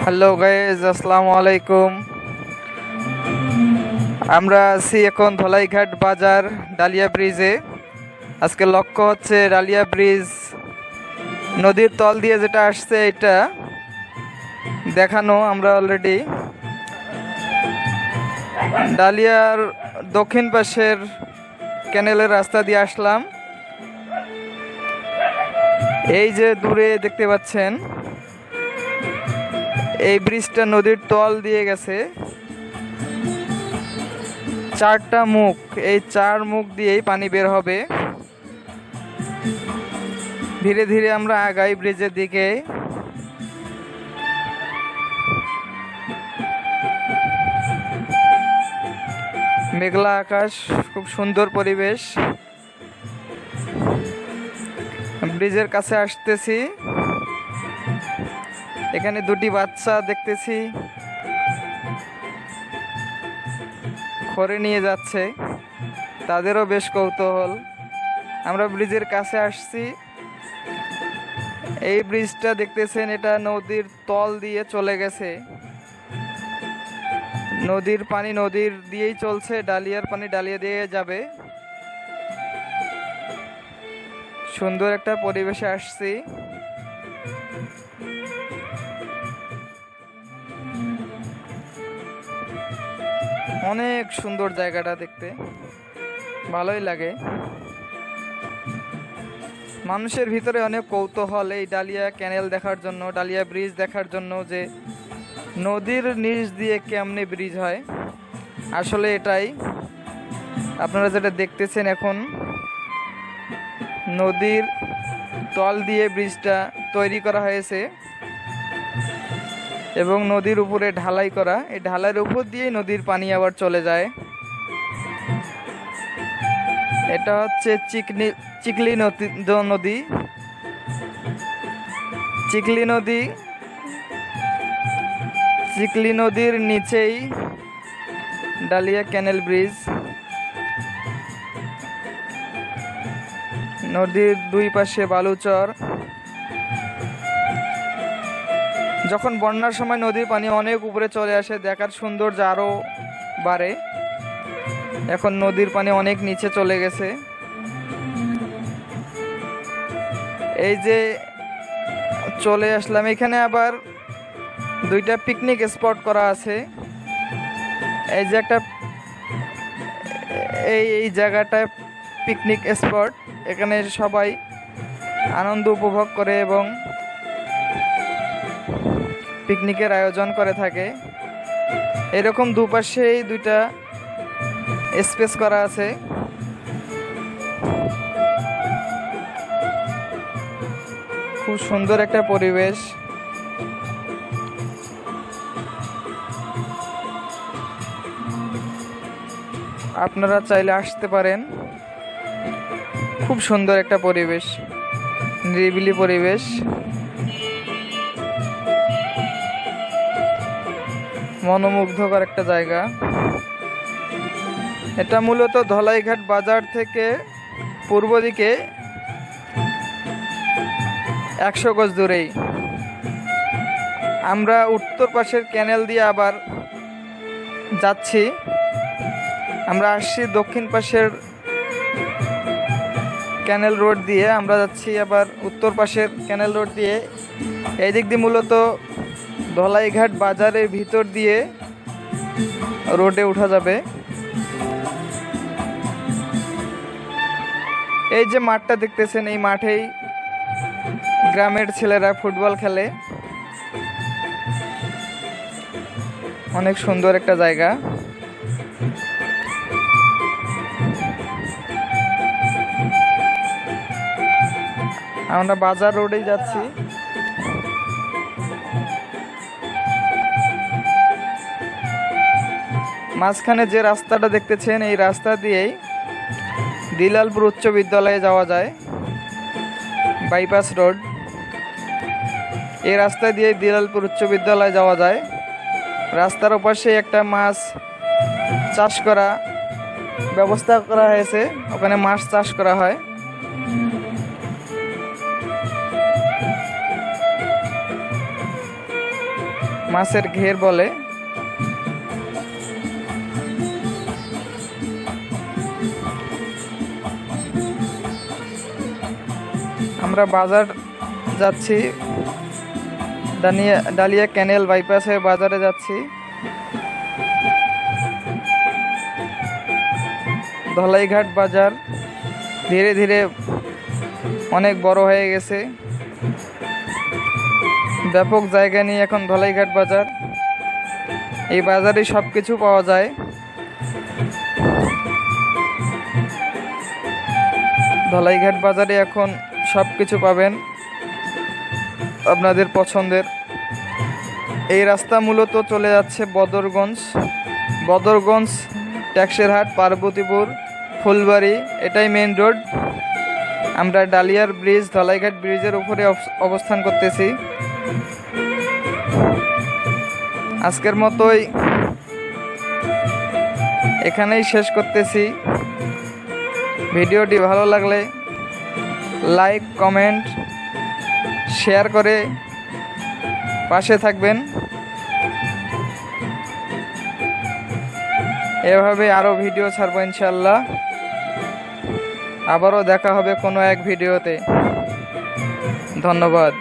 Hello guys, আসসালামু আলাইকুম। আমরা আছি এখন ধলাইঘাট বাজার ডালিয়া ব্রিজে। আজকে লক্ষ্য হচ্ছে ডালিয়া ব্রিজ নদীর তল দিয়ে যেটা আসছে এটা দেখানো। আমরা অলরেডি ডালিয়ার দক্ষিণ পাশের ক্যানেলের রাস্তা দিয়ে আসলাম। এই যে দূরে দেখতে পাচ্ছেন, এই ব্রিজটা নদীর তল দিয়ে গেছে। চারটা মুখ, এই চার মুখ দিয়েই পানি বের হবে। ধীরে ধীরে আমরা আগাই ব্রিজের দিকে। মেঘলা আকাশ, খুব সুন্দর পরিবেশ। ব্রিজের কাছে আসতেছি, এখানে দুটি বাচ্চা দেখতেছি খড়ে নিয়ে যাচ্ছে, তাদেরও বেশ কৌতূহল। আমরা ব্রিজের কাছে আসছি। এই ব্রিজটা দেখতেছেন, এটা নদীর তল দিয়ে চলে গেছে। নদীর পানি নদীর দিয়েই চলছে, ডালিয়ার পানি ডালিয়া দিয়ে যাবে। সুন্দর একটা পরিবেশে আসছি। অনেক সুন্দর জায়গাটা, দেখতে ভালোই লাগে। মানুষের ভিতরে অনেক কৌতূহল এই ডালিয়া ক্যানেল দেখার জন্য, ডালিয়া ব্রিজ দেখার জন্য, যে নদীর নিচ দিয়ে কেমনে ব্রিজ হয়। আসলে এটাই আপনারা যেটা দেখতেছেন এখন, নদীর তল দিয়ে ব্রিজটা তৈরি করা হয়েছে এবং নদীর উপরে ঢালাই করা। এই ঢালাইয়ের উপর দিয়ে নদীর পানি আবার চলে যায়। এটা হচ্ছে চিকলি নদী। চিকলি নদীর নিচেই ডালিয়া ক্যানেল ব্রিজ। নদীর দুই পাশে বালুচর। যখন বন্যার সময় নদীর পানি অনেক উপরে চলে আসে, দেখার সৌন্দর্য আরও বাড়ে। এখন নদীর পানি অনেক নিচে চলে গেছে। এই যে চলে আসলাম, এখানে আবার দুইটা পিকনিক স্পট করা আছে। এই যে একটা এই জায়গাটা পিকনিক স্পট, এখানে সবাই আনন্দ উপভোগ করে এবং পিকনিকের আয়োজন করে থাকে। এরকম দুপাশেই দুইটা স্পেস করা আছে। খুব সুন্দর একটা পরিবেশ। আপনারা চাইলে আসতে পারেন। খুব সুন্দর একটা পরিবেশ, নিরিবিলি পরিবেশ। মনোমুগ্ধকর একটা জায়গা। এটা মূলত ধলাইঘাট বাজার থেকে পূর্ব দিকে 100 গজ দূরেই। আমরা উত্তর পাশের ক্যানেল দিয়ে আবার যাচ্ছি। আমরা আসছি দক্ষিণ পাশের ক্যানেল রোড দিয়ে, আমরা যাচ্ছি আবার উত্তর পাশের ক্যানেল রোড দিয়ে। এই দিক দিয়ে মূলত ধলাইঘাট বাজারের ভিতর দিয়ে রোডে উঠা যাবে। এই যে মাঠটা দেখতেছেন, এই মাঠেই গ্রামের ছেলেরা ফুটবল খেলে। অনেক সুন্দর একটা জায়গা। আমরা বাজার রোডেই যাচ্ছি। মাঝখানে যে রাস্তাটা দেখতেছেন, এই রাস্তা দিয়েই দিলালপুর উচ্চ বিদ্যালয়ে যাওয়া যায়, বাইপাস রোড। এই রাস্তা দিয়ে দিলালপুর উচ্চ বিদ্যালয়ে যাওয়া যায়। রাস্তার ওপাশে একটা মাছ চাষ করা ব্যবস্থা করা হয়েছে, ওখানে মাছ চাষ করা হয়। মাছের ঘের বলে। আমরা বাজার যাচ্ছি, ডালিয়া ক্যানেল বাইপাসে বাজারে যাচ্ছি। ধলাইঘাট বাজার ধীরে ধীরে অনেক বড় হয়ে গেছে, ব্যাপক জায়গা নিয়ে এখন ধলাইঘাট বাজার। এই বাজারে সব কিছু পাওয়া যায়। ধলাইঘাট বাজারে এখন সব কিছু পাবেন আপনাদের পছন্দের। এই রাস্তা মূলত চলে যাচ্ছে বদরগঞ্জ, ট্যাক্সের হাট, পার্বতীপুর, ফুলবাড়ি, এটাই মেইন রোড। আমরা ডালিয়ার ব্রিজ, ধলাইঘাট ব্রিজের উপরে অবস্থান করতেছি। আজকের মতোই এখানেই শেষ করতেছি। ভিডিওটি ভালো লাগলে লাইক, কমেন্ট, শেয়ার করে পাশে থাকবেন। এভাবে আরও ভিডিও ছাড়বো ইনশাল্লাহ। আবারও দেখা হবে কোনো এক ভিডিওতে। ধন্যবাদ।